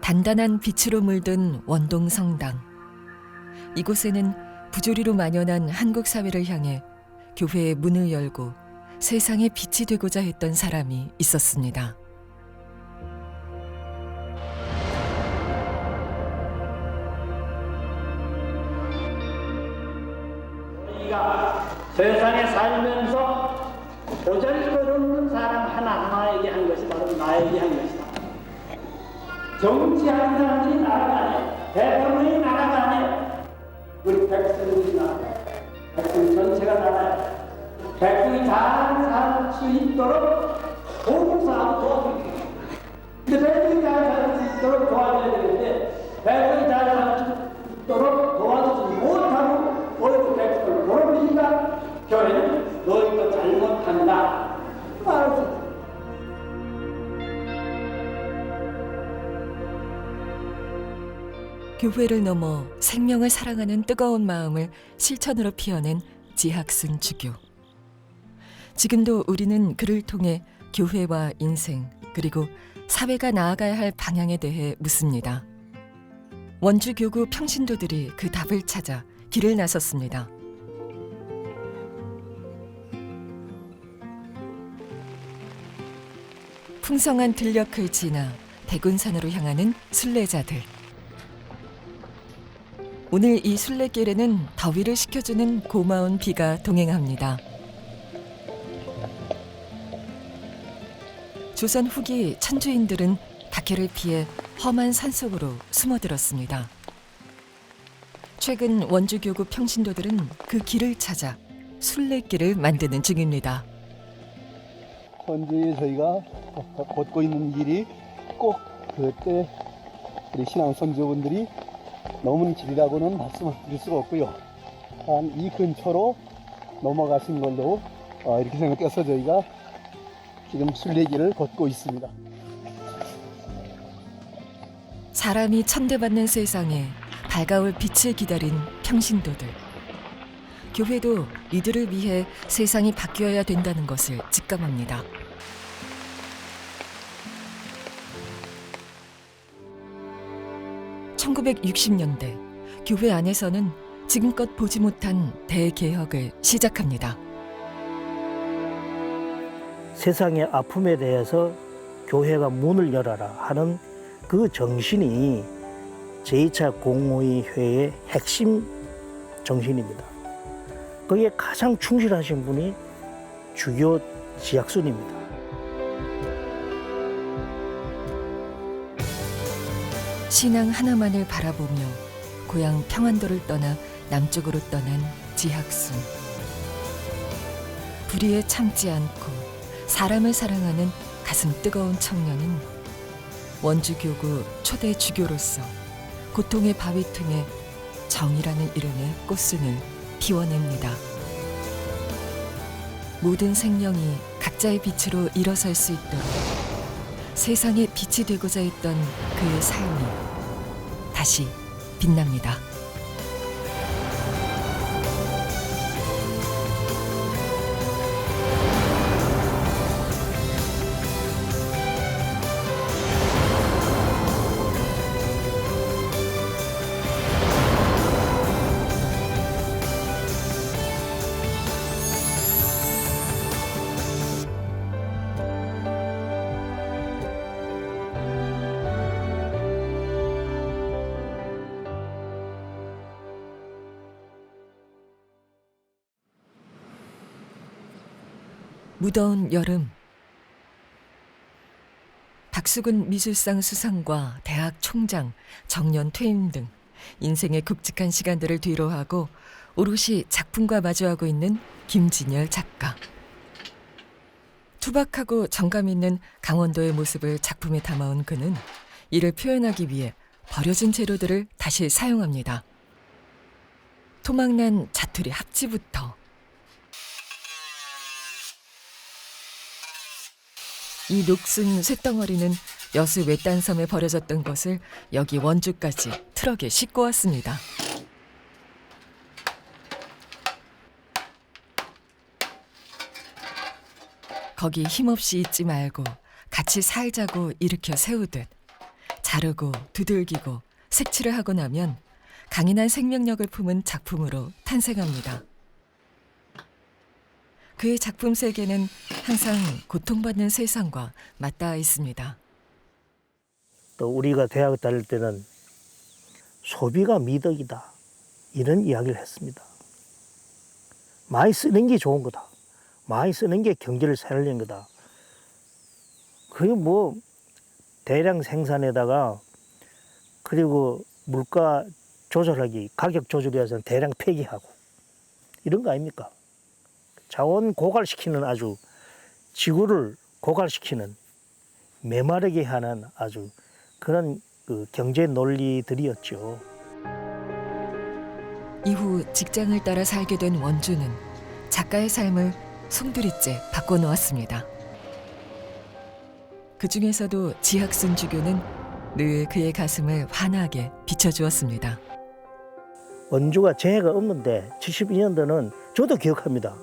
단단한 빛으로 물든 원동 성당. 이곳에는 부조리로 만연한 한국 사회를 향해 교회의 문을 열고 세상의 빛이 되고자 했던 사람이 있었습니다. 우리가 세상에 살면서 보잘것없는 사람 하나하나에게 한 것이 바로 나에게 한 것이다. 정치하는 사람들이 나라가 아니야. 대통령이 나라가 아니야. 우리 백성들이 나라. 백성 전체가 나라야. 백성이 잘 살 수 있도록 봉사하고 도와줍니다. 근데 백성이 잘 살 수 있도록 도와줘야 되는데 백성이 잘 살 수 있도록 도와주지 못하고 오히려 백성을 괴롭히니까 교회는 너희가 잘못한다. 말했어. 교회를 넘어 생명을 사랑하는 뜨거운 마음을 실천으로 피워낸 지학순 주교. 지금도 우리는 그를 통해 교회와 인생 그리고 사회가 나아가야 할 방향에 대해 묻습니다. 원주교구 평신도들이 그 답을 찾아 길을 나섰습니다. 풍성한 들녘을 지나 대군산으로 향하는 순례자들. 오늘 이 순례길에는 더위를 식혀주는 고마운 비가 동행합니다. 조선 후기 천주인들은 박해를 피해 험한 산속으로 숨어들었습니다. 최근 원주교구 평신도들은 그 길을 찾아 순례길을 만드는 중입니다. 현재 저희가 걷고 있는 길이 꼭 그때 우리 신앙 선조분들이 넘은 길이라고는 말씀을 드릴 수가 없고요. 한 이 근처로 넘어가신 걸로 이렇게 생각해서 저희가 지금 순례길을 걷고 있습니다. 사람이 천대받는 세상에 밝아올 빛을 기다린 평신도들. 교회도 이들을 위해 세상이 바뀌어야 된다는 것을 직감합니다. (1960년대) 교회 안에서는 지금껏 보지 못한 대개혁을 시작합니다. 세상의 아픔에 대해서 교회가 문을 열어라 하는 그 정신이 제2차 공의회의 핵심 정신입니다. 거기에 가장 충실하신 분이 주교 지학순입니다. 신앙 하나만을 바라보며 고향 평안도를 떠나 남쪽으로 떠난 지학순. 불의에 참지 않고 사람을 사랑하는 가슴 뜨거운 청년은 원주교구 초대 주교로서 고통의 바위틈에 정이라는 이름의 꽃순을 피워냅니다. 모든 생명이 각자의 빛으로 일어설 수 있도록 세상에 빛이 되고자 했던 그의 삶이 다시 빛납니다. 무더운 여름, 박수근 미술상 수상과 대학 총장, 정년 퇴임 등 인생의 굵직한 시간들을 뒤로하고 오롯이 작품과 마주하고 있는 김진열 작가. 투박하고 정감 있는 강원도의 모습을 작품에 담아온 그는 이를 표현하기 위해 버려진 재료들을 다시 사용합니다. 토막난 자투리 합지부터 이 녹슨 쇳덩어리는 여수 외딴섬에 버려졌던 것을 여기 원주까지 트럭에 싣고 왔습니다. 거기 힘없이 있지 말고 같이 살자고 일으켜 세우듯 자르고 두들기고 색칠을 하고 나면 강인한 생명력을 품은 작품으로 탄생합니다. 그의 작품 세계는 항상 고통받는 세상과 맞닿아 있습니다. 또 우리가 대학 다닐 때는 소비가 미덕이다 이런 이야기를 했습니다. 많이 쓰는 게 좋은 거다. 많이 쓰는 게 경제를 살리는 거다. 그게 뭐 대량 생산에다가 그리고 물가 조절하기, 가격 조절에 해서 대량 폐기하고 이런 거 아닙니까? 자원 고갈시키는 아주 지구를 고갈시키는 메마르게 하는 아주 그런 그 경제 논리들이었죠. 이후 직장을 따라 살게 된 원주는 작가의 삶을 송두리째 바꿔놓았습니다. 그 중에서도 지학순 주교는 늘 그의 가슴을 환하게 비춰주었습니다. 원주가 재해가 없는데 72년도는 저도 기억합니다.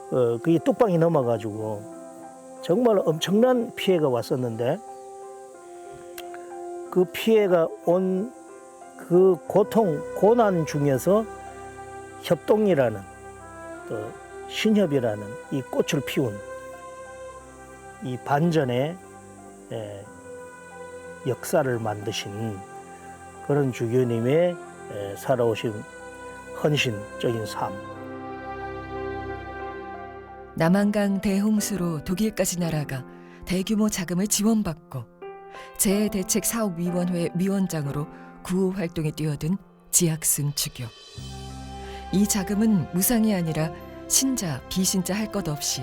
그게 뚝방이 넘어가지고 정말 엄청난 피해가 왔었는데 그 피해가 온 그 고통, 고난 중에서 협동이라는 또 신협이라는 이 꽃을 피운 이 반전의 역사를 만드신 그런 주교님의 살아오신 헌신적인 삶. 남한강 대홍수로 독일까지 날아가 대규모 자금을 지원받고 재해대책사업위원회 위원장으로 구호 활동에 뛰어든 지학순 주교. 이 자금은 무상이 아니라 신자, 비신자 할 것 없이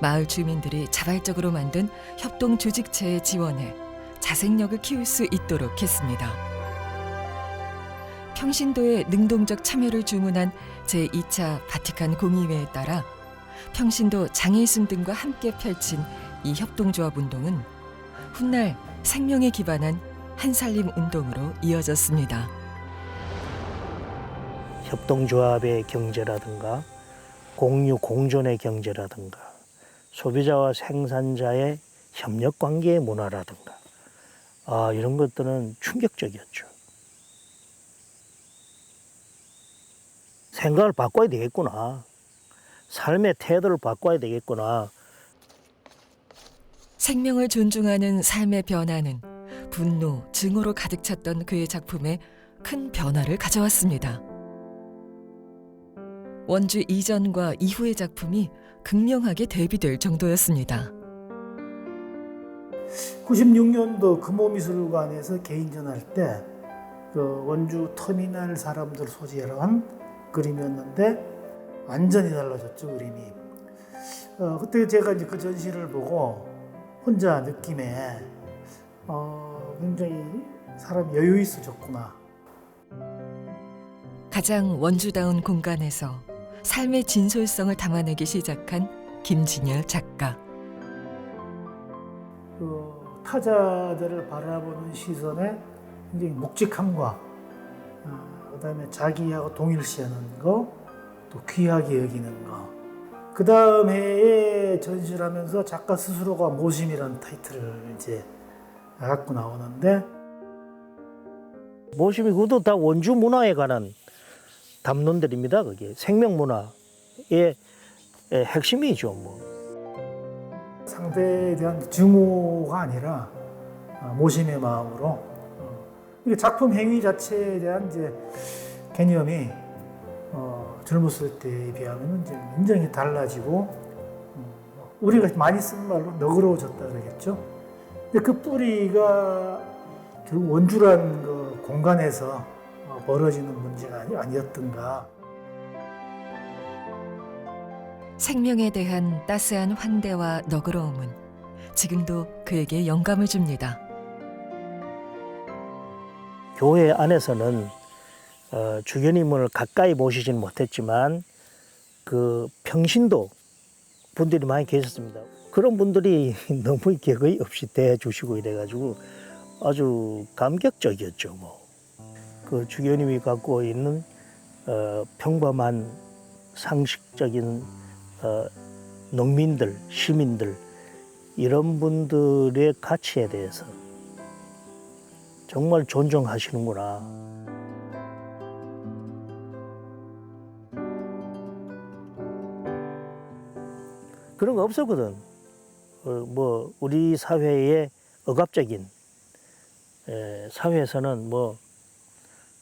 마을 주민들이 자발적으로 만든 협동 조직체에 지원해 자생력을 키울 수 있도록 했습니다. 평신도의 능동적 참여를 주문한 제2차 바티칸 공의회에 따라 평신도 장애인 등과 함께 펼친 이 협동조합 운동은 훗날 생명에 기반한 한살림 운동으로 이어졌습니다. 협동조합의 경제라든가 공유 공존의 경제라든가 소비자와 생산자의 협력관계의 문화라든가 이런 것들은 충격적이었죠. 생각을 바꿔야 되겠구나. 삶의 태도를 바꿔야 되겠구나. 생명을 존중하는 삶의 변화는 분노, 증오로 가득 찼던 그의 작품에 큰 변화를 가져왔습니다. 원주 이전과 이후의 작품이 극명하게 대비될 정도였습니다. 96년도 금호미술관에서 개인전 할 때 그 원주 터미널 사람들 소재로 한 그림이었는데 완전히 달라졌죠, 그림이. 그때 제가 이제 그 전시를 보고 혼자 느낌에 굉장히 사람 여유 있어졌구나. 가장 원주다운 공간에서 삶의 진솔성을 담아내기 시작한 김진열 작가. 그 타자들을 바라보는 시선에 굉장히 묵직함과 그다음에 자기하고 동일시하는 거, 또 귀하게 여기는 거. 그 다음 해에 전시를 하면서 작가 스스로가 모심이라는 타이틀을 이제 갖고 나오는데 모심이 그것도 다 원주 문화에 관한 담론들입니다. 그게 생명 문화의 핵심이죠. 뭐. 상대에 대한 증오가 아니라 모심의 마음으로 이게 작품 행위 자체에 대한 이제 개념이 젊었을 때에 비하면 이제 굉장히 달라지고 우리가 많이 쓰는 말로 너그러워졌다 그러겠죠. 근데 그 뿌리가 결국 원주라는 그 공간에서 벌어지는 문제가 아니었던가. 생명에 대한 따스한 환대와 너그러움은 지금도 그에게 영감을 줍니다. 교회 안에서는 주교님을 가까이 모시지는 못했지만 그 평신도 분들이 많이 계셨습니다. 그런 분들이 너무 격의 없이 대해주시고 이래가지고 아주 감격적이었죠. 뭐. 그 주교님이 갖고 있는 평범한 상식적인 농민들, 시민들 이런 분들의 가치에 대해서 정말 존중하시는구나. 그런 거 없었거든. 뭐 우리 사회의 억압적인 사회에서는 뭐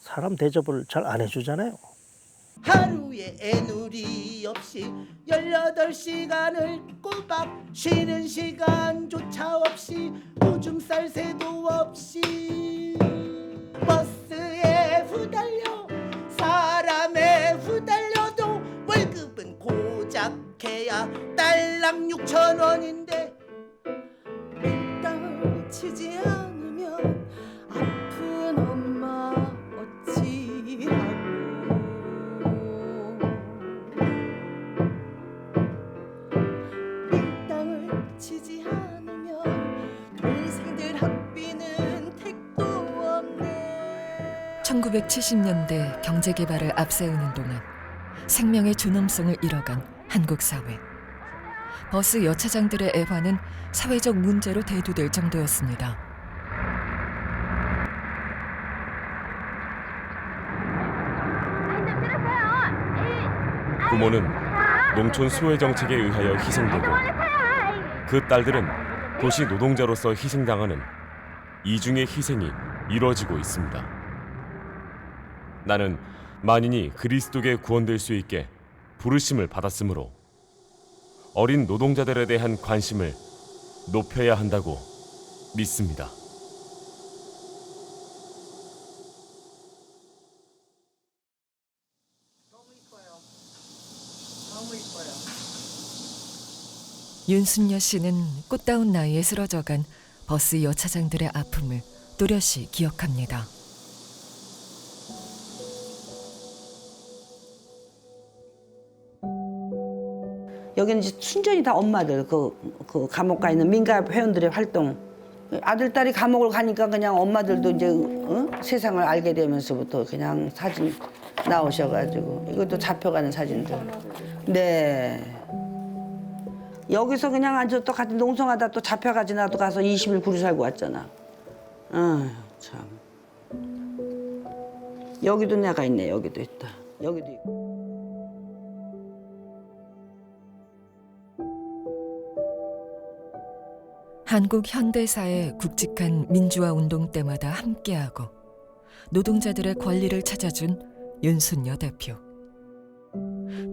사람 대접을 잘 안 해주잖아요. 하루에 애누리 없이 18시간을 꼬박 쉬는 시간조차 없이 오줌 쌀 새도 없이 버스에 후달려 사람에 후달려도 월급은 고작해야 달랑 6,000원인데 땅을 치지 않으면 아픈 엄마 어찌하고 밀당을 치지 않으면 동생들 학비는 택도 없네. 1970년대 경제 개발을 앞세우는 동안 생명의 존엄성을 잃어간 한국 사회. 버스 여차장들의 애환은 사회적 문제로 대두될 정도였습니다. 부모는 농촌 수혜 정책에 의하여 희생되고 그 딸들은 도시 노동자로서 희생당하는 이중의 희생이 이루어지고 있습니다. 나는 만인이 그리스도께 구원될 수 있게 부르심을 받았으므로 어린 노동자들에 대한 관심을 높여야 한다고 믿습니다. 윤순여 씨는 꽃다운 나이에 쓰러져간 버스 여차장들의 아픔을 또렷이 기억합니다. 여기는 이제 순전히 다 엄마들 그 감옥 가 있는 민가 회원들의 활동. 아들 딸이 감옥을 가니까 그냥 엄마들도 이제 세상을 알게 되면서부터 그냥 사진 나오셔가지고 이것도 잡혀가는 사진들. 네. 여기서 그냥 아주 또 같은 농성하다 또 잡혀가지 나도 가서 20일 구리 살고 왔잖아. 참. 여기도 내가 있네. 여기도 있다. 여기도 있고. 한국 현대사의 굵직한 민주화 운동 때마다 함께하고 노동자들의 권리를 찾아준 윤순여 대표.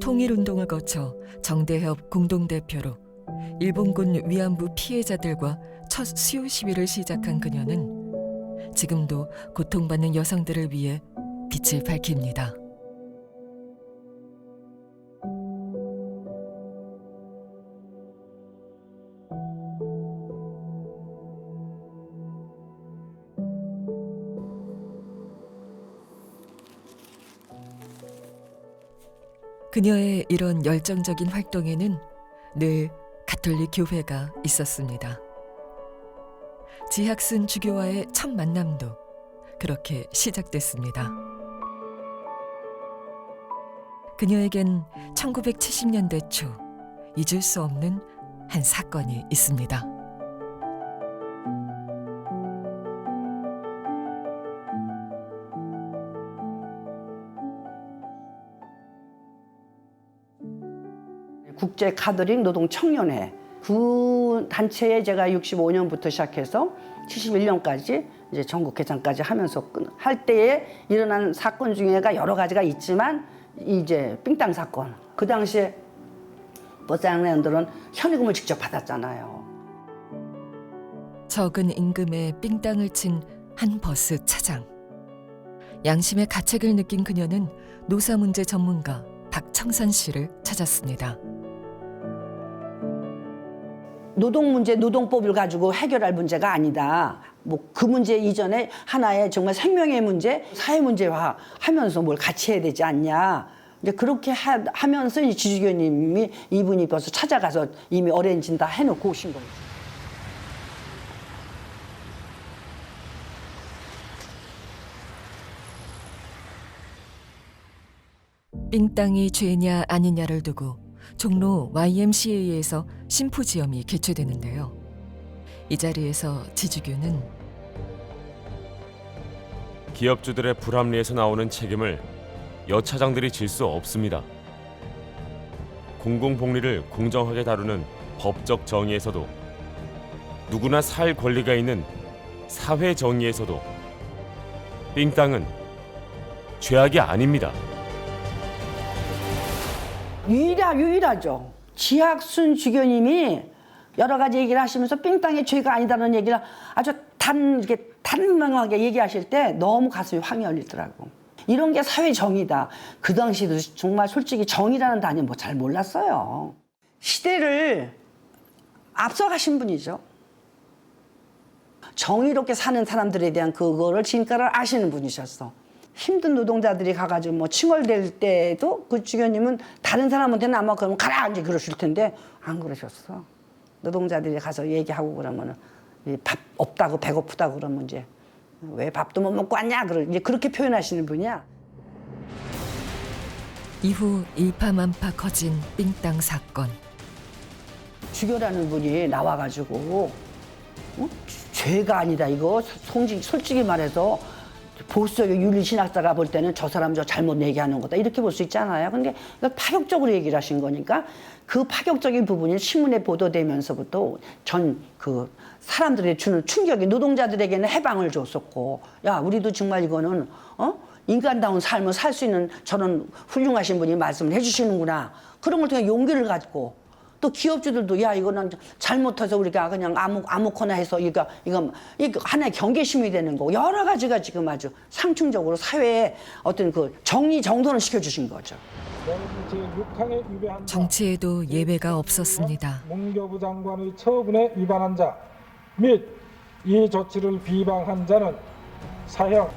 통일운동을 거쳐 정대협 공동대표로 일본군 위안부 피해자들과 첫 수요 시위를 시작한 그녀는 지금도 고통받는 여성들을 위해 빛을 밝힙니다. 그녀의 이런 열정적인 활동에는 늘 가톨릭 교회가 있었습니다. 지학순 주교와의 첫 만남도 그렇게 시작됐습니다. 그녀에겐 1970년대 초 잊을 수 없는 한 사건이 있습니다. 국제 가톨릭 노동 청년회 그 단체에 제가 65년부터 시작해서 71년까지 이제 전국 개장까지 하면서 할 때에 일어난 사건 중에가 여러 가지가 있지만 이제 삥땅 사건 그 당시에 버스 안내원들은 현금을 직접 받았잖아요. 적은 임금에 삥땅을 친 한 버스 차장. 양심의 가책을 느낀 그녀는 노사 문제 전문가 박청선 씨를 찾았습니다. 노동 문제, 노동법을 가지고 해결할 문제가 아니다. 뭐 그 문제 이전에 하나의 정말 생명의 문제, 사회 문제화 하면서 뭘 같이 해야 되지 않냐. 이제 그렇게 하면서 이 지주교님이 이분이 벌써 찾아가서 이미 어레인지 다 해놓고 오신 거죠. 삥땅이 죄냐 아니냐를 두고 종로 YMCA에서 심포지엄이 개최되는데요. 이 자리에서 지주교는 기업주들의 불합리에서 나오는 책임을 여차장들이 질 수 없습니다. 공공복리를 공정하게 다루는 법적 정의에서도 누구나 살 권리가 있는 사회 정의에서도 삥땅은 죄악이 아닙니다. 유일하죠. 지학순 주교님이 여러 가지 얘기를 하시면서 삥땅이 죄가 아니다는 얘기를 아주 이렇게 단명하게 얘기하실 때 너무 가슴이 황이 열리더라고. 이런 게 사회 정의다. 그 당시도 정말 솔직히 정의라는 단위 뭐 잘 몰랐어요. 시대를 앞서가신 분이죠. 정의롭게 사는 사람들에 대한 그거를 진가를 아시는 분이셨어. 힘든 노동자들이 가가지고 뭐 칭얼댈 때도 그 주교님은 다른 사람한테는 아마 그러면 가라 이제 그러실 텐데 안 그러셨어. 노동자들이 가서 얘기하고 그러면은 밥 없다고 배고프다고 그러면 이제 왜 밥도 못 먹고 왔냐 이제 그렇게 표현하시는 분이야. 이후 일파만파 커진 삥땅 사건. 주교라는 분이 나와가지고 죄가 아니다 이거 솔직히 말해서 보수적 윤리신학자가 볼 때는 저 사람 저 잘못 얘기하는 거다 이렇게 볼 수 있잖아요. 근데 이걸 파격적으로 얘기를 하신 거니까 그 파격적인 부분이 신문에 보도되면서부터 전 그 사람들이 주는 충격이 노동자들에게는 해방을 줬었고 야 우리도 정말 이거는 인간다운 삶을 살 수 있는 저런 훌륭하신 분이 말씀을 해주시는구나 그런 걸 통해 용기를 갖고 또 기업주들도 야 이거는 잘못해서 우리가 그냥 아무거나 해서 이거 하나의 경계심이 되는 거 여러 가지가 지금 아주 상충적으로 사회에 어떤 그 정리 정돈을 시켜주신 거죠. 정치에도 예외가 없었습니다. 문교부 장관의 처분에 위반한 자 및 이 조치를 비방한 자는 사형.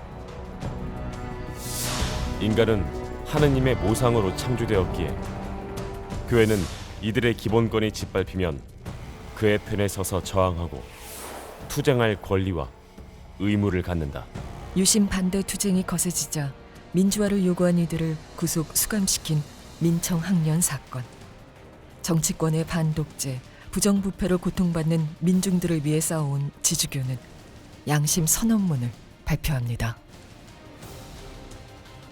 인간은 하느님의 모상으로 창조되었기에 교회는 이들의 기본권이 짓밟히면 그의 편에 서서 저항하고 투쟁할 권리와 의무를 갖는다. 유신 반대 투쟁이 거세지자 민주화를 요구한 이들을 구속 수감시킨 민청학년 사건. 정치권의 반독재, 부정부패로 고통받는 민중들을 위해 싸워온 지주교는 양심 선언문을 발표합니다.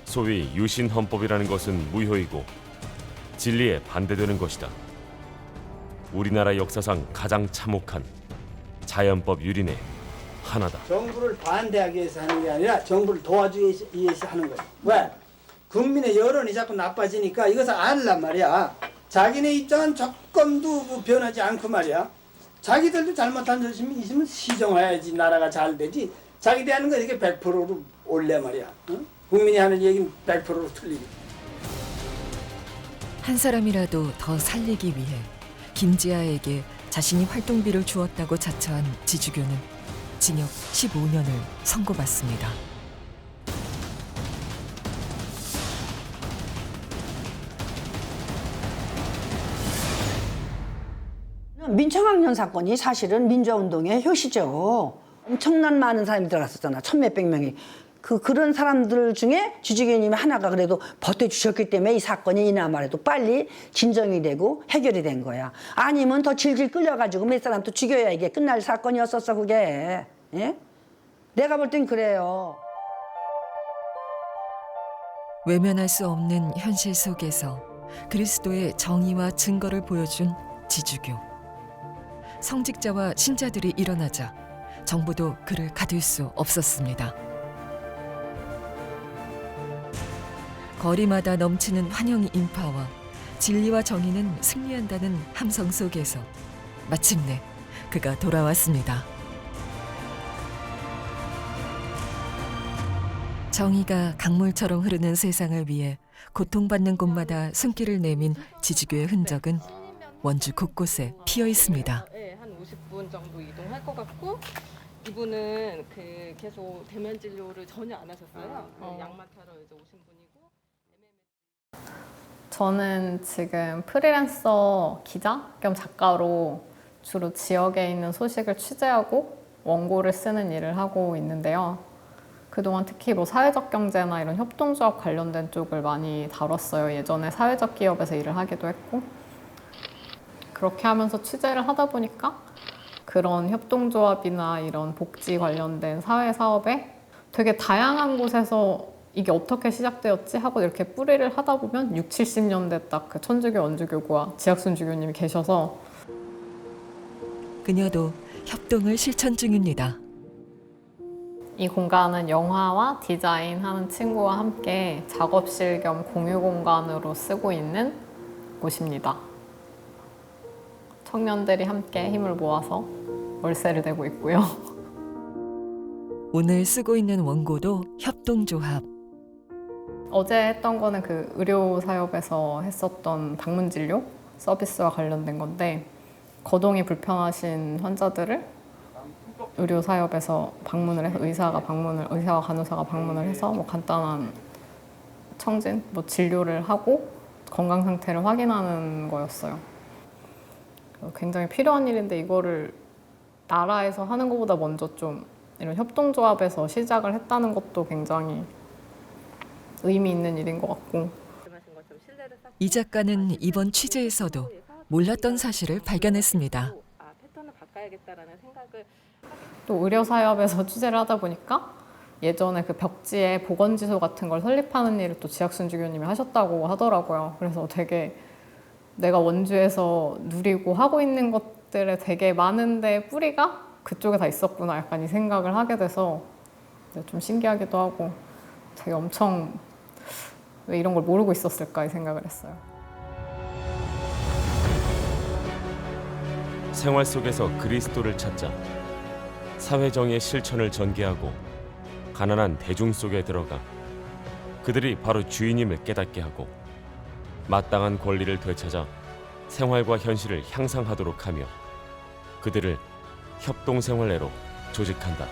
소위 유신 헌법이라는 것은 무효이고 진리에 반대되는 것이다. 우리나라 역사상 가장 참혹한 자연법 유린의 하나다. 정부를 반대하기 위해서 하는 게 아니라 정부를 도와주기 위해서 하는 거야. 왜? 국민의 여론이 자꾸 나빠지니까 이것을 알란 말이야. 자기네 입장은 조금도 변하지 않고 말이야. 자기들도 잘못한 점이 있으면 시정해야지 나라가 잘 되지. 자기들 하는 거 이렇게 100%로 올래 말이야. 응? 국민이 하는 얘기는 100%로 틀리고. 한 사람이라도 더 살리기 위해 김지아에게 자신이 활동비를 주었다고 자처한 지주교는 징역 15년을 선고받습니다. 민청학년 사건이 사실은 민주화운동의 효시죠. 엄청난 많은 사람이 들어갔었잖아. 천몇백 명이. 그런 사람들 중에 지주교님이 하나가 그래도 버텨주셨기 때문에 이 사건이 이나마라도 빨리 진정이 되고 해결이 된 거야. 아니면 더 질질 끌려가지고 몇 사람 또 죽여야 이게 끝날 사건이었었어 그게. 예? 내가 볼 땐 그래요. 외면할 수 없는 현실 속에서 그리스도의 정의와 증거를 보여준 지주교. 성직자와 신자들이 일어나자 정부도 그를 가둘 수 없었습니다. 거리마다 넘치는 환영 인파와 진리와 정의는 승리한다는 함성 속에서 마침내 그가 돌아왔습니다. 정의가 강물처럼 흐르는 세상을 위해 고통받는 곳마다 손길을 내민 지주교의 흔적은 원주 곳곳에 피어 있습니다. 네, 한 50분 정도 이동할 것 같고 이분은 계속 대면 진료를 전혀 안 하셨어요. 약만 타러 이제 오신 분이고. 저는 지금 프리랜서 기자 겸 작가로 주로 지역에 있는 소식을 취재하고 원고를 쓰는 일을 하고 있는데요. 그동안 특히 사회적 경제나 이런 협동조합 관련된 쪽을 많이 다뤘어요. 예전에 사회적 기업에서 일을 하기도 했고. 그렇게 하면서 취재를 하다 보니까 그런 협동조합이나 이런 복지 관련된 사회 사업에 되게 다양한 곳에서 이게 어떻게 시작되었지 하고 이렇게 뿌리를 하다 보면 6, 70년대 딱 그 천주교 원주교구와 지학순 주교님이 계셔서 그녀도 협동을 실천 중입니다. 이 공간은 영화와 디자인 하는 친구와 함께 작업실 겸 공유 공간으로 쓰고 있는 곳입니다. 청년들이 함께 힘을 모아서 월세를 내고 있고요. 오늘 쓰고 있는 원고도 협동조합. 어제 했던 거는 그 의료사협에서 했었던 방문진료 서비스와 관련된 건데 거동이 불편하신 환자들을 의료사협에서 방문을 해서 의사와 간호사가 방문을 해서 뭐 간단한 청진, 뭐 진료를 하고 건강 상태를 확인하는 거였어요. 굉장히 필요한 일인데 이거를 나라에서 하는 것보다 먼저 좀 이런 협동조합에서 시작을 했다는 것도 굉장히 의미 있는 일인 것 같고. 이 작가는 이번 취재에서도 몰랐던 사실을 발견했습니다. 패턴을 바꿔야겠다라는 생각을 또 의료사협에서 취재를 하다 보니까 예전에 그 벽지에 보건지소 같은 걸 설립하는 일을 또 지학순 주교님이 하셨다고 하더라고요. 그래서 되게 내가 원주에서 누리고 하고 있는 것들에 되게 많은데 뿌리가 그쪽에 다 있었구나 약간 이 생각을 하게 돼서 좀 신기하기도 하고 되게 엄청 왜 이런 걸 모르고 있었을까 이 생각을 했어요. 생활 속에서 그리스도를 찾자 사회정의의 실천을 전개하고 가난한 대중 속에 들어가 그들이 바로 주인임을 깨닫게 하고 마땅한 권리를 되찾아 생활과 현실을 향상하도록 하며 그들을 협동생활례로 조직한다.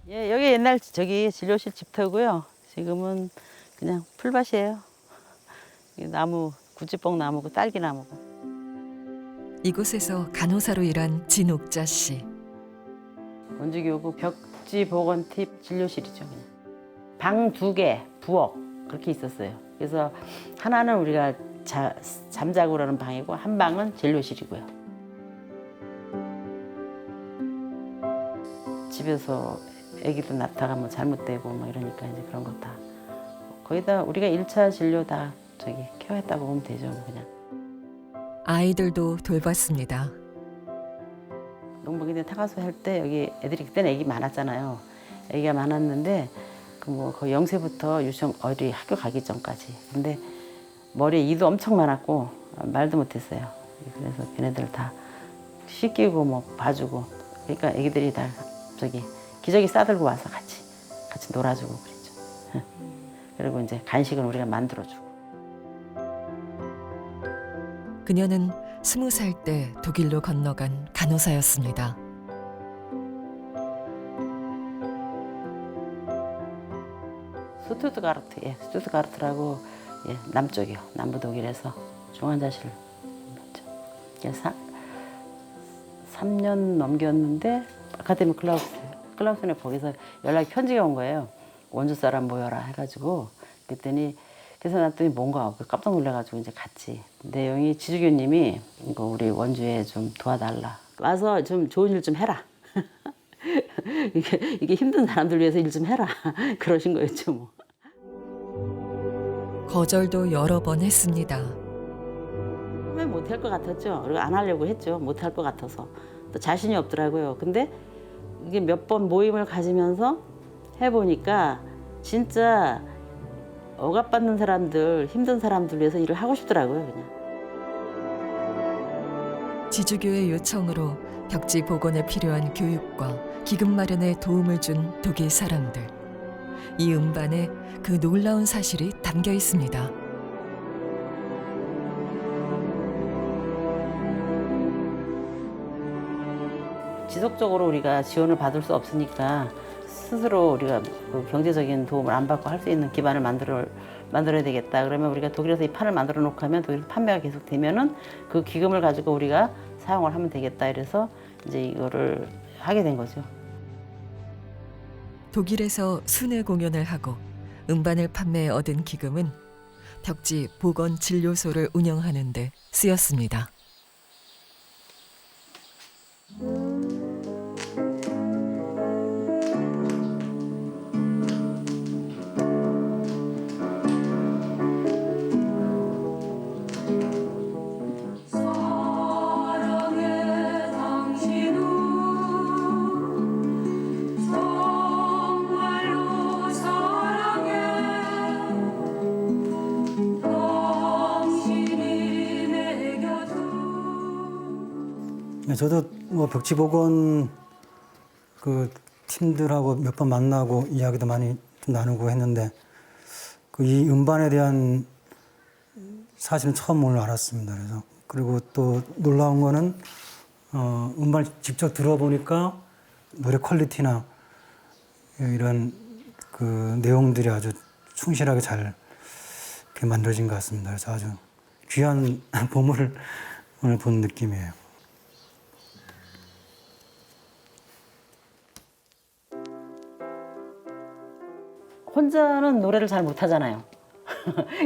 예, 여기 옛날 저기 진료실 집터고요. 지금은 그냥 풀밭이에요. 나무, 구찌뽕 나무고 딸기 나무고. 이곳에서 간호사로 일한 진옥자 씨. 원주교구 벽지보건팁 진료실이죠. 방 2개, 부엌 그렇게 있었어요. 그래서 하나는 우리가 잠자고 그러는 방이고 한 방은 진료실이고요. 집에서 아기도 낳다가 뭐 잘못되고 뭐 이러니까 이제 그런 거 다 거기다 우리가 1차 진료 다 저기 케어했다고 보면 되죠, 뭐 그냥. 아이들도 돌봤습니다. 농번기때 타가서 할 때 여기 애들이 그때는 애기 많았잖아요. 애기가 많았는데 그 뭐 거의 0세부터 유치원 어리 학교 가기 전까지. 근데 머리에 이도 엄청 많았고 말도 못했어요. 그래서 걔네들 다 씻기고 뭐 봐주고 그러니까 애기들이 다 저기 기저귀 싸들고 와서 같이 놀아주고 그랬죠. 그리고 이제 간식은 우리가 만들어주고. 그녀는 20살 때 독일로 건너간 간호사였습니다. 스투트가르트, 예, 스투트가르트라고 예, 남쪽이요. 남부 독일에서 중환자실 했죠. 그래서 3년 넘겼는데 아카데미 클라우스네 거기서 연락이 편지가 온 거예요. 원주 사람 모여라 해가지고 그랬더니 그래서 놨더니 뭔가 깜짝 놀래가지고 이제 갔지. 내용이 지주교님이 이거 우리 원주에 좀 도와달라. 와서 좀 좋은 일 좀 해라. 이게 힘든 사람들 위해서 일 좀 해라. 그러신 거였죠 뭐. 거절도 여러 번 했습니다. 처음에 못할 것 같았죠. 그리고 안 하려고 했죠. 못할 것 같아서. 또 자신이 없더라고요. 근데 이게 몇 번 모임을 가지면서 해보니까 진짜 억압받는 사람들, 힘든 사람들 위해서 일을 하고 싶더라고요, 그냥. 지주교의 요청으로 벽지 복원에 필요한 교육과 기금 마련에 도움을 준 독일 사람들. 이 음반에 그 놀라운 사실이 담겨 있습니다. 지속적으로 우리가 지원을 받을 수 없으니까 스스로 우리가 그 경제적인 도움을 안 받고 할 수 있는 기반을 만들어야 되겠다. 그러면 우리가 독일에서 이 판을 만들어 놓고 하면 독일에서 판매가 계속 되면은 그 기금을 가지고 우리가 사용을 하면 되겠다. 이래서 이제 이거를 하게 된 거죠. 독일에서 순회 공연을 하고 음반을 판매해 얻은 기금은 벽지 보건 진료소를 운영하는 데 쓰였습니다. 저도 뭐 벽지복원 그 팀들하고 몇 번 만나고 이야기도 많이 좀 나누고 했는데 그 이 음반에 대한 사실은 처음 오늘 알았습니다. 그래서 그리고 또 놀라운 거는 음반을 직접 들어보니까 노래 퀄리티나 이런 그 내용들이 아주 충실하게 잘 이렇게 만들어진 것 같습니다. 그래서 아주 귀한 보물을 오늘 본 느낌이에요. 혼자는 노래를 잘 못하잖아요.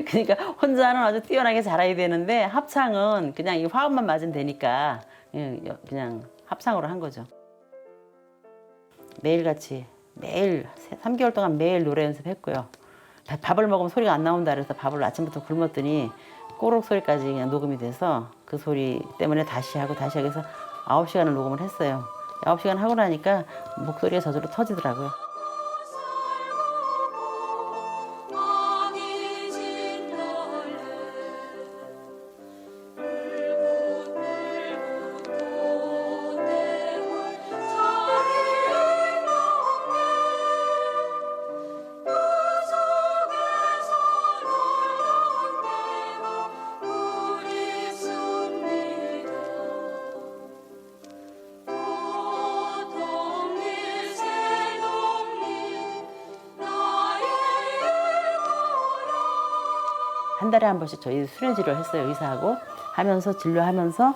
그러니까 혼자는 아주 뛰어나게 잘해야 되는데 합창은 그냥 이 화음만 맞으면 되니까 그냥 합창으로 한 거죠. 매일같이 매일 3개월 동안 매일 노래 연습했고요. 밥을 먹으면 소리가 안 나온다 그래서 밥을 아침부터 굶었더니 꼬록 소리까지 그냥 녹음이 돼서 그 소리 때문에 다시 하고 해서 9시간을 녹음을 했어요. 9시간 하고 나니까 목소리가 저절로 터지더라고요. 한 달에 한 번씩 저희 수련 진료를 했어요. 의사하고 하면서 진료하면서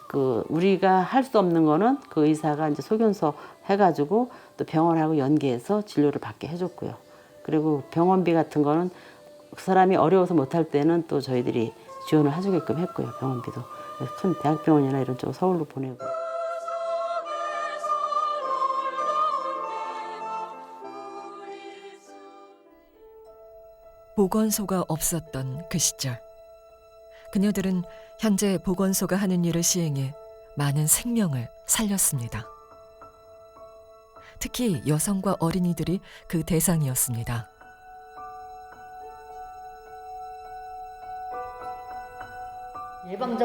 그 우리가 할 수 없는 거는 그 의사가 이제 소견서 해가지고 또 병원하고 연계해서 진료를 받게 해줬고요. 그리고 병원비 같은 거는 그 사람이 어려워서 못할 때는 또 저희들이 지원을 해주게끔 했고요. 병원비도 큰 대학병원이나 이런 쪽 서울로 보내고. 보건소가 없었던 그 시절, 그녀들은 현재 보건소가 하는 일을 시행해 많은 생명을 살렸습니다. 특히 여성과 어린이들이 그 대상이었습니다.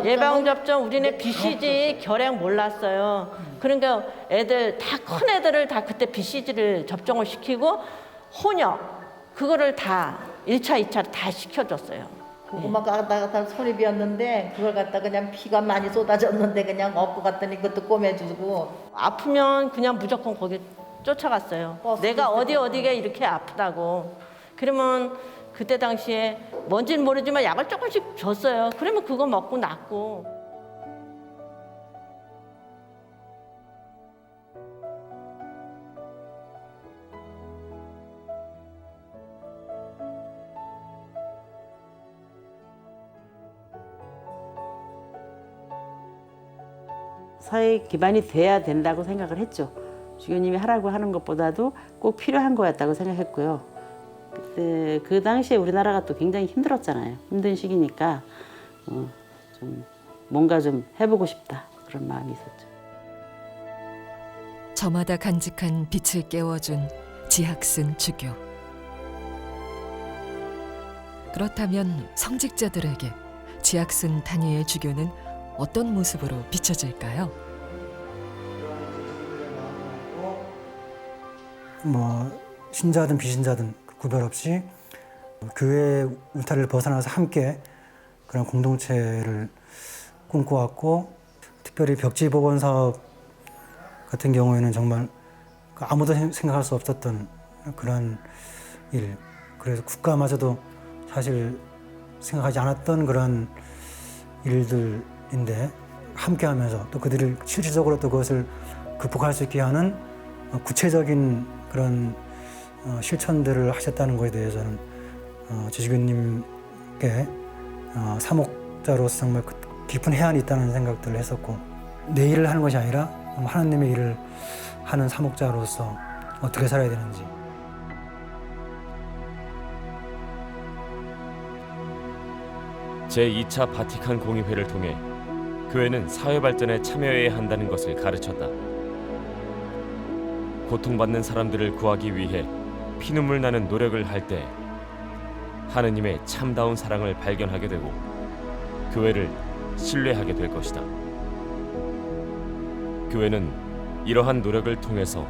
예방접종 우리네 BCG 결핵 몰랐어요. 그러니까 애들 다 큰 애들을 다 그때 BCG를 접종을 시키고 혼역 그거를 다 1차, 2차 다 시켜줬어요. 그거만 갖다가 손이 비었는데 그걸 갖다 그냥 피가 많이 쏟아졌는데 그냥 업고 갔더니 그것도 꼬매주고. 아프면 그냥 무조건 거기 쫓아갔어요. 내가 어디가 이렇게 아프다고. 그러면 그때 당시에 뭔지는 모르지만 약을 조금씩 줬어요. 그러면 그거 먹고 낫고. 사회 기반이 돼야 된다고 생각을 했죠. 주교님이 하라고 하는 것보다도 꼭 필요한 거였다고 생각했고요. 그때 그 당시에 우리나라가 또 굉장히 힘들었잖아요. 힘든 시기니까 좀 뭔가 좀 해보고 싶다 그런 마음이 있었죠. 저마다 간직한 빛을 깨워준 지학슨 주교. 그렇다면 성직자들에게 지학슨 단위의 주교는 어떤 모습으로 비춰질까요? 뭐 신자든 비신자든 구별 없이 교회 울타리를 벗어나서 함께 그런 공동체를 꿈꿔왔고, 특별히 벽지복원 사업 같은 경우에는 정말 아무도 생각할 수 없었던 그런 일, 그래서 국가마저도 사실 생각하지 않았던 그런 일들인데 함께하면서 또 그들을 실질적으로 또 그것을 극복할 수 있게 하는 구체적인 그런 실천들을 하셨다는 것에 대해서는 지주교님께 사목자로서 정말 깊은 해안이 있다는 생각들을 했었고, 내 일을 하는 것이 아니라 하나님의 일을 하는 사목자로서 어떻게 살아야 되는지. 제2차 바티칸 공의회를 통해 교회는 사회 발전에 참여해야 한다는 것을 가르쳤다. 고통받는 사람들을 구하기 위해 피눈물 나는 노력을 할 때 하느님의 참다운 사랑을 발견하게 되고 교회를 신뢰하게 될 것이다. 교회는 이러한 노력을 통해서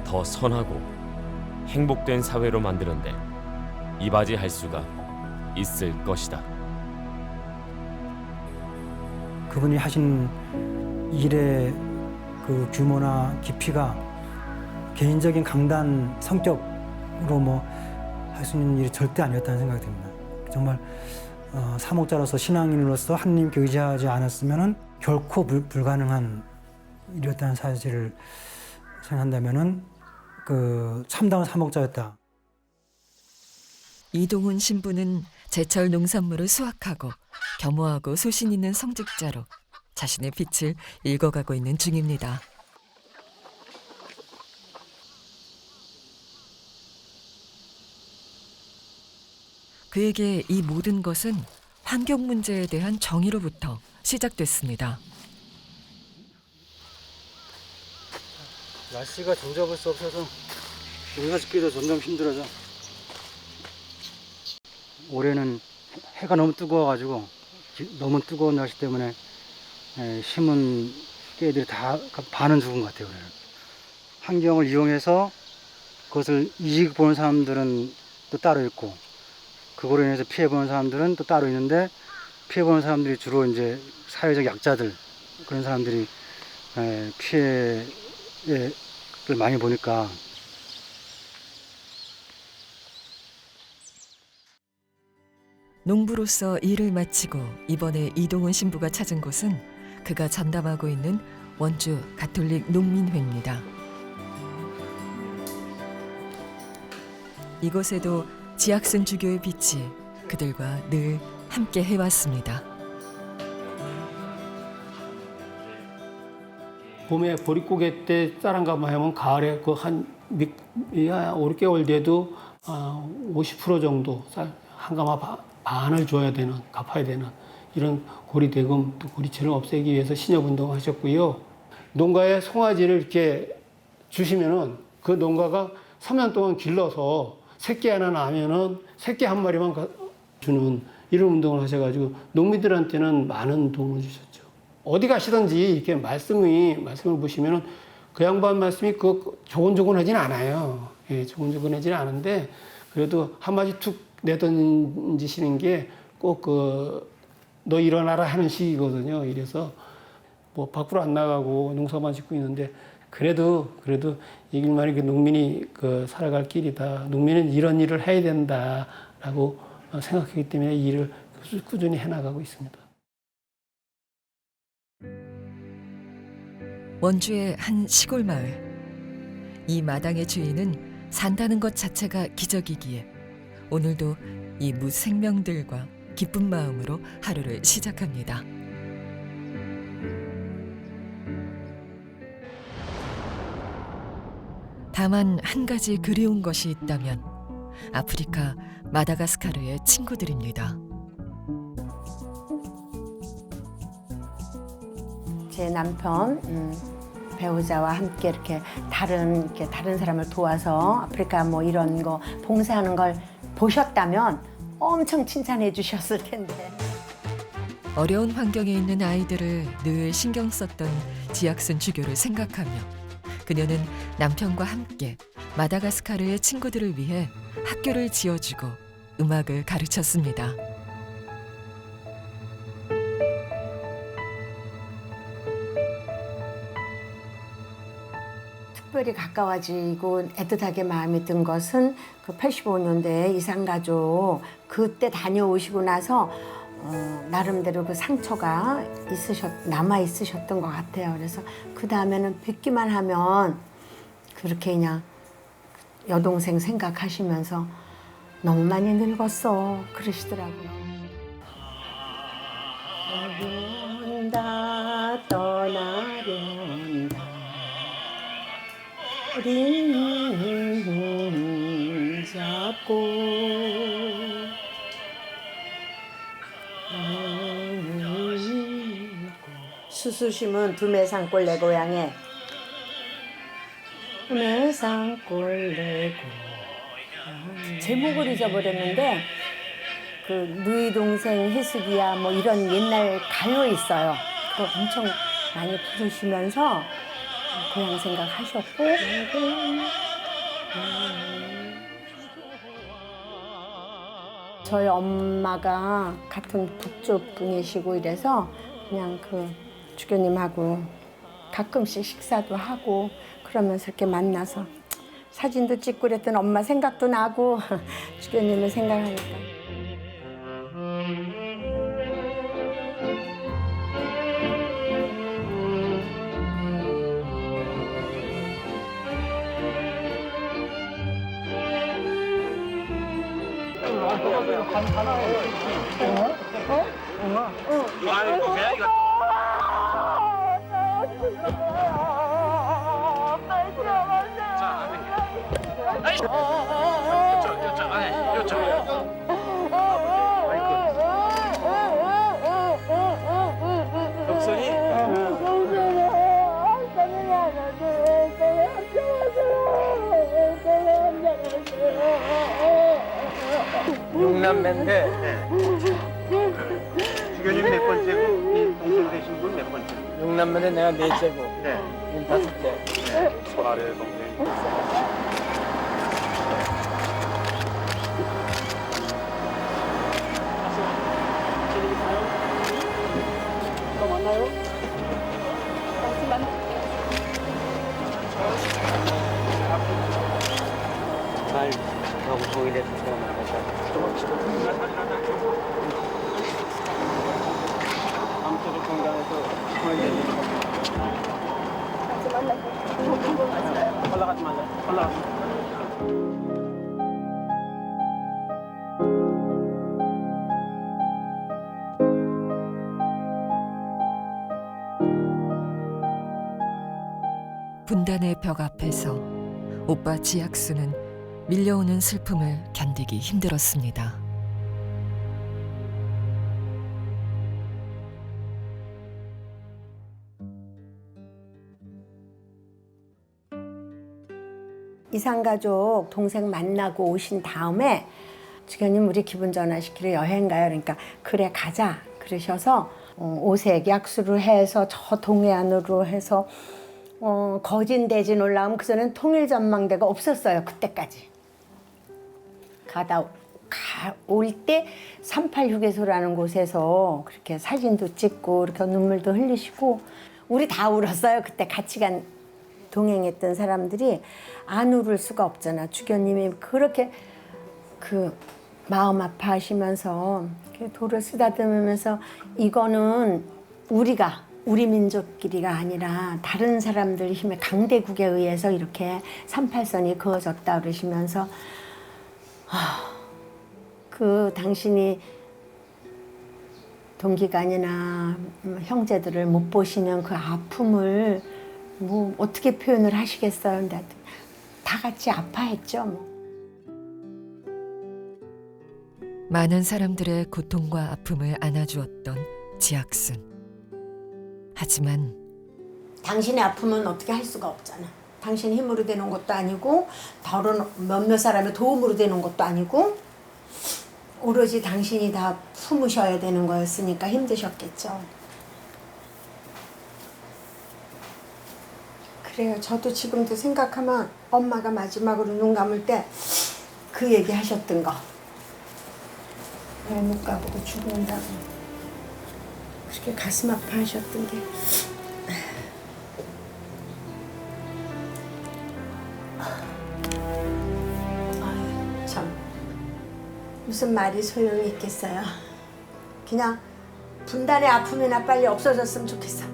더 선하고 행복된 사회로 만드는데 이바지할 수가 있을 것이다. 그분이 하신 일의 그 규모나 깊이가 개인적인 강단 성격으로 뭐 할 수 있는 일이 절대 아니었다는 생각이 듭니다. 정말 사목자로서 신앙인으로서 하나님께 의지하지 않았으면은 결코 불가능한 일이었다는 사실을 생각한다면은 그 참다운 사목자였다. 이동훈 신부는 제철 농산물을 수확하고 겸허하고 소신 있는 성직자로 자신의 빛을 읽어가고 있는 중입니다. 그에게 이 모든 것은 환경 문제에 대한 정의로부터 시작됐습니다. 날씨가 정잡을 수 없어서 농사 짓기도 점점 힘들어져. 올해는 해가 너무 뜨거워가지고 너무 뜨거운 날씨 때문에 심은 깨들이 다 반은 죽은 것 같아요. 올해는. 환경을 이용해서 그것을 이익 보는 사람들은 또 따로 있고 그거로 인해서 피해 보는 사람들은 또 따로 있는데 피해 보는 사람들이 주로 이제 사회적 약자들 그런 사람들이 피해를 많이 보니까 농부로서 일을 마치고 이번에 이동훈 신부가 찾은 곳은 그가 전담하고 있는 원주 가톨릭 농민회입니다. 이곳에도 지학슨 주교의 빛이 그들과 늘 함께 해왔습니다. 봄에 보릿고개 때 쌀한가마 하면 가을에 그 한 5, 6개월 뒤에도 50% 정도 쌀 한 가마 반을 줘야 되는, 갚아야 되는 이런 고리대금, 또 고리채를 없애기 위해서 신협운동을 하셨고요. 농가에 송아지를 이렇게 주시면은 그 농가가 3년 동안 길러서 새끼 하나 나면은 새끼 한 마리만 주는 이런 운동을 하셔가지고 농민들한테는 많은 도움을 주셨죠. 어디 가시든지 이렇게 말씀을 보시면은 그 양반 말씀이 그 조곤조곤하진 않아요. 예, 조곤조곤하진 않은데 그래도 한마디 툭 내던지시는 게 꼭 너 일어나라 하는 식이거든요. 이래서 뭐 밖으로 안 나가고 농사만 짓고 있는데 그래도 이 길만이 그 농민이 살아갈 길이다. 농민은 이런 일을 해야 된다라고 생각하기 때문에 이 일을 꾸준히 해나가고 있습니다. 원주의 한 시골 마을. 이 마당의 주인은 산다는 것 자체가 기적이기에 오늘도 이 무생명들과 기쁜 마음으로 하루를 시작합니다. 다만 한 가지 그리운 것이 있다면 아프리카 마다가스카르의 친구들입니다. 제 남편 배우자와 함께 이렇게 다른 사람을 도와서 아프리카 뭐 이런 거 봉사하는 걸 보셨다면 엄청 칭찬해 주셨을 텐데. 어려운 환경에 있는 아이들을 늘 신경 썼던 지학슨 주교를 생각하며 그녀는 남편과 함께 마다가스카르의 친구들을 위해 학교를 지어주고 음악을 가르쳤습니다. 특별히 가까워지고 애틋하게 마음이 든 것은 그 85년도에 이산가족 그때 다녀오시고 나서 나름대로 그 상처가 남아 있으셨던 것 같아요. 그래서 그 다음에는 뵙기만 하면 그렇게 그냥 여동생 생각하시면서 너무 많이 늙었어 그러시더라고요. 떠나련다 어린 눈 잡고 수수심은 두매산골 내 고향에 두매산골 내 고향 제목을 잊어버렸는데 그 누이 동생 해숙이야 뭐 이런 옛날 가요 있어요. 그거 엄청 많이 부르시면서 고향 생각하셨고 저희 엄마가 같은 북쪽 분이시고 이래서 그냥 그 주교님하고 가끔씩 식사도 하고 그러면서 이렇게 만나서 사진도 찍고 그랬더니 엄마 생각도 나고 주교님을 생각하니까. 육남매인데 주교님 몇 번째고 이 동생 되신 분 몇 번째? 육남매인데 내가 넷째고 네. 다섯째. 네. 손 아래 동생. 또 만나요? 다시 만나요. 날 너무 보이네. 아무쪼록 건강해서 올라가지 말자. 올라가지 말자. 분단의 벽 앞에서 오빠 지학수는 밀려오는 슬픔을 견디기 힘들었습니다. 이산가족 동생 만나고 오신 다음에 주교님 우리 기분 전환시키러 여행 가요. 그러니까 그래 가자 그러셔서 오색 약수를 해서 저 동해안으로 해서 거진대진 올라오면 그전엔 통일전망대가 없었어요. 그때까지. 올 때 386에서라는 곳에서 그렇게 사진도 찍고 이렇게 눈물도 흘리시고 우리 다 울었어요. 그때 같이 간 동행했던 사람들이 안 울을 수가 없잖아. 주교님이 그렇게 그 마음 아파하시면서 돌을 쓰다듬으면서 이거는 우리 민족끼리가 아니라 다른 사람들 힘의 강대국에 의해서 이렇게 38선이 그어졌다 그러시면서 그 당신이 동기간이나 형제들을 못 보시는 그 아픔을 뭐 어떻게 표현을 하시겠어요? 근데 다 같이 아파했죠. 뭐. 많은 사람들의 고통과 아픔을 안아주었던 지학순. 하지만 당신의 아픔은 어떻게 할 수가 없잖아. 당신 힘으로 되는 것도 아니고 다른 몇몇 사람의 도움으로 되는 것도 아니고 오로지 당신이 다 품으셔야 되는 거였으니까 힘드셨겠죠. 그래요. 저도 지금도 생각하면 엄마가 마지막으로 눈 감을 때 그 얘기 하셨던 거. 왜 못 가보고 죽는다고. 그렇게 가슴 아파하셨던 게. 아유, 참. 무슨 말이 소용이 있겠어요. 그냥 분단의 아픔이나 빨리 없어졌으면 좋겠어.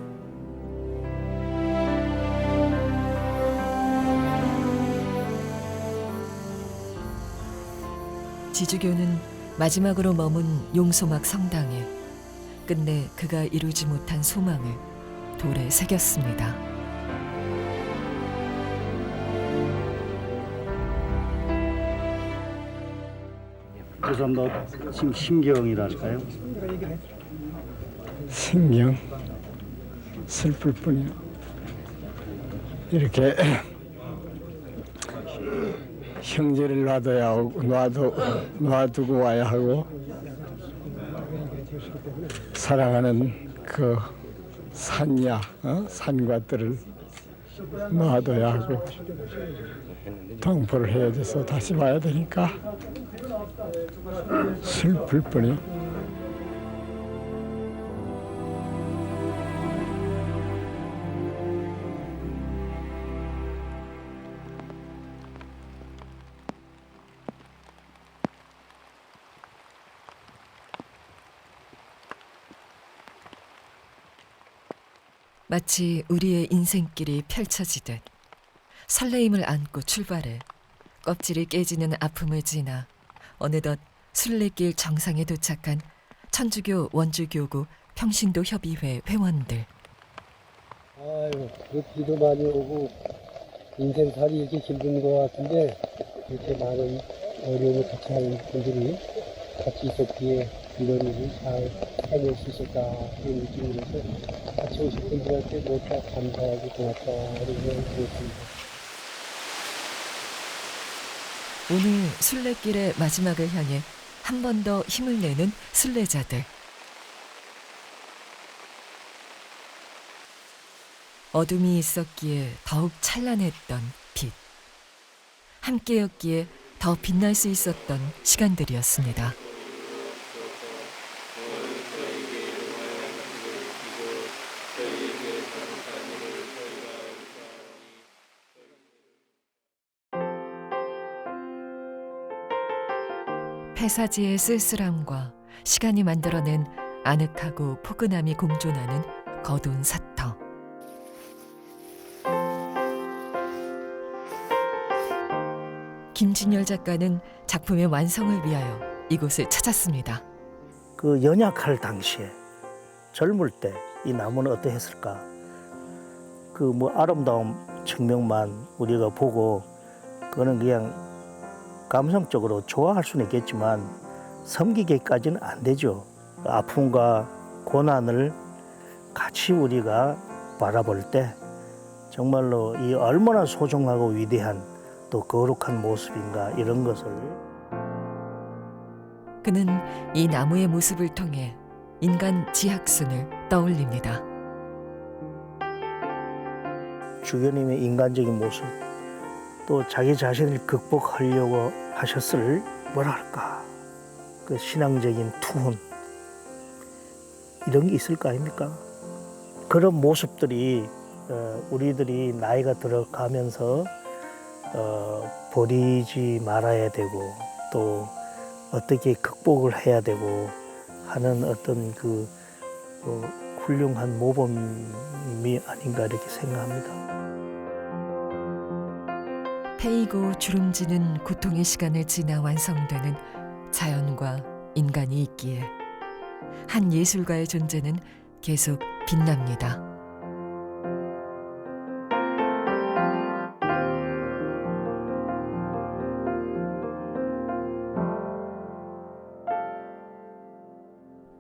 지주교는 마지막으로 머문 용소막 성당에 끝내 그가 이루지 못한 소망을 돌에 새겼습니다. 그래서 뭐 지금 심경이랄까요? 신경 슬플 뿐이야. 이렇게 형제를 놔둬야 하고 놔두고 와야 하고 사랑하는 그 산이야, 산과 뜰을 놔둬야 하고 동포를 해야 돼서 다시 와야 되니까 슬플 뿐이야. 마치 우리의 인생길이 펼쳐지듯 설레임을 안고 출발해 껍질이 깨지는 아픔을 지나 어느덧 순례길 정상에 도착한 천주교 원주교구 평신도 협의회 회원들. 아유, 비도 많이 오고 인생살이 이렇게 힘든 것 같은데 이렇게 많은 어려움을 같이 하는 분들이 같이 있었기에 이런 일을 잘 해낼 수 있을까 그런 느낌으로서 같이 오신 분들한테 모두 감사하고 고맙다 이런 생각이 들었습니다. 오늘 순례길의 마지막을 향해 한 번 더 힘을 내는 순례자들. 어둠이 있었기에 더욱 찬란했던 빛. 함께였기에 더 빛날 수 있었던 시간들이었습니다. 폐사지의 쓸쓸함과 시간이 만들어낸 아늑하고 포근함이 공존하는 거둔 사터. 김진열 작가는 작품의 완성을 위하여 이곳을 찾았습니다. 그 연약할 당시에 젊을 때 이 나무는 어떠했을까? 그 뭐 아름다운 측면만 우리가 보고 그거는 그냥 감성적으로 좋아할 수는 있겠지만 섬기기까지는 안 되죠. 아픔과 고난을 같이 우리가 바라볼 때 정말로 이 얼마나 소중하고 위대한 또 거룩한 모습인가 이런 것을. 그는 이 나무의 모습을 통해 인간 지학순을 떠올립니다. 주교님의 인간적인 모습 또 자기 자신을 극복하려고 하셨을 뭐랄까 그 신앙적인 투혼 이런 게 있을 거 아닙니까? 그런 모습들이 우리들이 나이가 들어가면서 버리지 말아야 되고 또 어떻게 극복을 해야 되고 하는 어떤 그 훌륭한 모범이 아닌가 이렇게 생각합니다. 패이고 주름지는 고통의 시간을 지나 완성되는 자연과 인간이 있기에 한 예술가의 존재는 계속 빛납니다.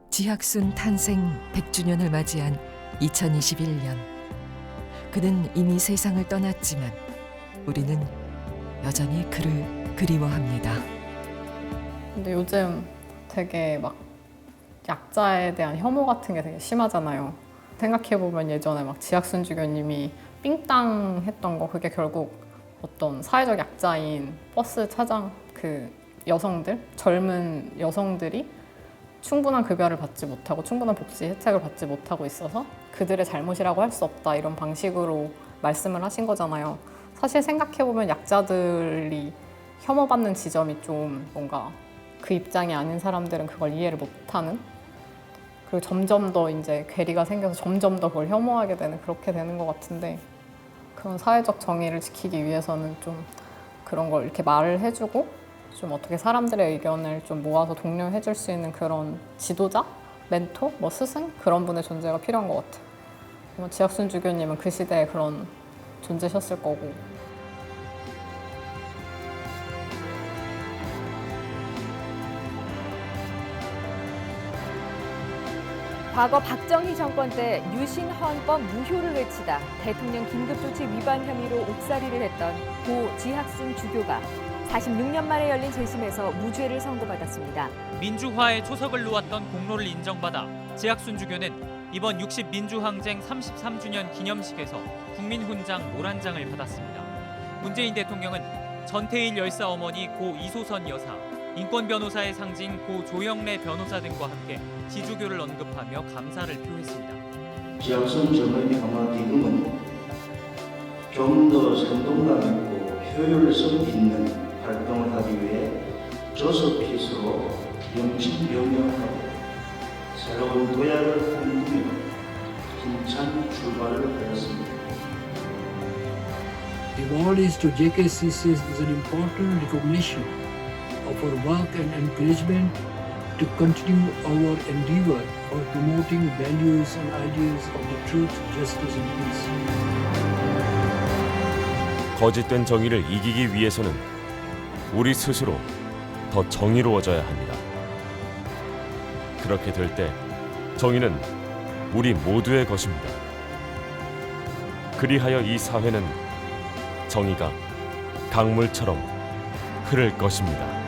지학순 탄생 100주년을 맞이한 2021년. 그는 이미 세상을 떠났지만 우리는 여전히 그를 그리워합니다. 근데 요즘 되게 막 약자에 대한 혐오 같은 게 되게 심하잖아요. 생각해보면 예전에 막 지학순 주교님이 삥땅 했던 거 그게 결국 어떤 사회적 약자인 버스 차장 그 여성들, 젊은 여성들이 충분한 급여를 받지 못하고 충분한 복지 혜택을 받지 못하고 있어서 그들의 잘못이라고 할 수 없다 이런 방식으로 말씀을 하신 거잖아요. 사실 생각해보면 약자들이 혐오받는 지점이 좀 뭔가 그 입장이 아닌 사람들은 그걸 이해를 못하는 그리고 점점 더 이제 괴리가 생겨서 점점 더 그걸 혐오하게 되는 그렇게 되는 것 같은데 그런 사회적 정의를 지키기 위해서는 좀 그런 걸 이렇게 말을 해주고 좀 어떻게 사람들의 의견을 좀 모아서 독려해 줄 수 있는 그런 지도자, 멘토, 뭐 스승 그런 분의 존재가 필요한 것 같아요. 지학순 주교님은 그 시대에 그런 존재셨을 거고. 과거 박정희 정권 때 유신 헌법 무효를 외치다 대통령 긴급조치 위반 혐의로 옥살이를 했던 고 지학순 주교가 46년 만에 열린 재심에서 무죄를 선고받았습니다. 민주화의 초석을 놓았던 공로를 인정받아 지학순 주교는 이번 60민주항쟁 33주년 기념식에서 국민훈장 노란장을 받았습니다. 문재인 대통령은 전태일 열사 어머니 고 이소선 여사, 인권 변호사의 상징 고 조영래 변호사 등과 함께 지주교를 언급하며 감사를 표했습니다. 지학순 정의의 한마디금은 좀 더 생동감 있고 효율성 있는 활동을 하기 위해 저서핏으로 명칭명령하고 새로운 도약을 꿈꾸며 힘찬 출발을 하였습니다. The award is to JKCC is an important recognition of our work and encouragement to continue our endeavor for promoting values and ideals of the truth, justice and peace. 거짓된 정의를 이기기 위해서는 우리 스스로 더 정의로워져야 합니다. 그렇게 될 때 정의는 우리 모두의 것입니다. 그리하여 이 사회는 정의가 강물처럼 흐를 것입니다.